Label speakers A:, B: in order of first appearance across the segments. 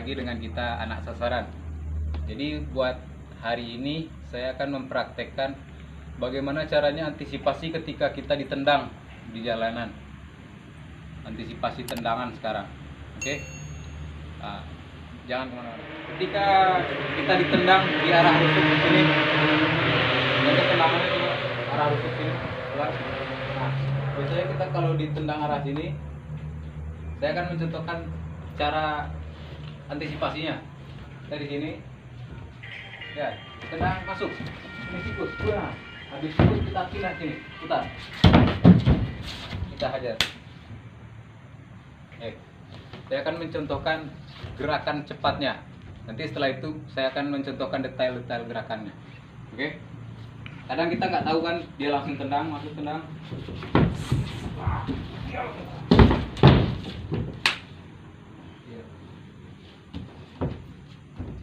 A: lagi dengan kita anak sasaran. Jadi buat hari ini saya akan mempraktekkan bagaimana caranya antisipasi ketika kita ditendang di jalanan. Antisipasi tendangan sekarang. Oke? Nah, jangan kemana-mana. Ketika kita ditendang di arah rusuk sini, untuk tendangannya juga arah rusuk sini. Nah, biasanya kita kalau ditendang arah sini, saya akan mencontohkan cara antisipasinya. Dari sini, ya, tendang masuk, ini siklus, habis siklus kita pindah sini, putar, kita hajar. Saya akan mencontohkan gerakan cepatnya. Nanti setelah itu saya akan mencontohkan detail-detail gerakannya. Oke? Kadang kita nggak tahu kan, dia langsung tendang, masuk tendang.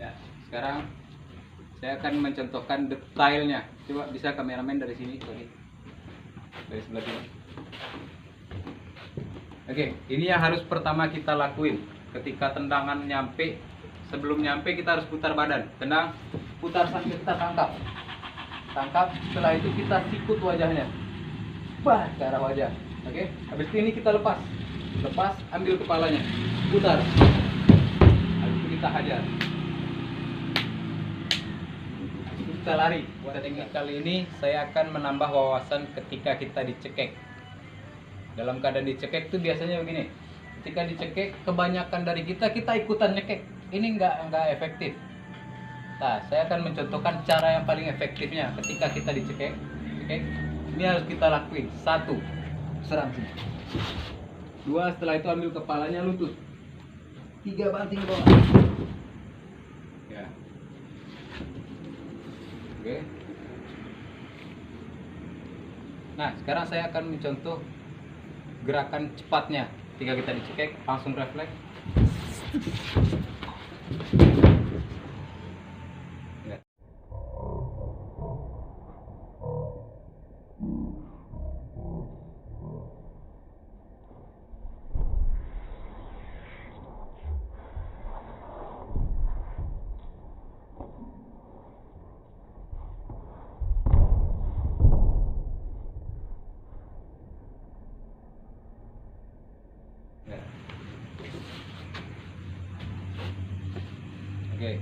A: Ya, sekarang saya akan mencontohkan detailnya. Coba bisa kameramen dari sini, dari sebelah sini. Oke, ini yang harus pertama kita lakuin. Ketika tendangan nyampe, sebelum nyampe kita harus putar badan. Tendang, putar sampai kita tangkap. Tangkap, setelah itu kita sikut wajahnya. Bah, ke arah wajah. Oke, habis ini kita lepas. Lepas, ambil kepalanya. Putar. Habis itu kita hajar. Habis itu kita lari. Buat teknik kali ini, saya akan menambah wawasan ketika kita dicekek. Dalam keadaan dicekek itu biasanya begini. Ketika dicekek, kebanyakan dari kita ikutan nyekek. Ini nggak efektif. Nah, saya akan mencontohkan cara yang paling efektifnya ketika kita dicekek. Ini harus kita lakuin. 1, serang sini. 2, setelah itu ambil kepalanya, lutut. 3, banting ke bawah. Ya. Oke. Nah, sekarang saya akan mencontoh gerakan cepatnya. Ketika kita dicekek, langsung refleks. Ya. Oke.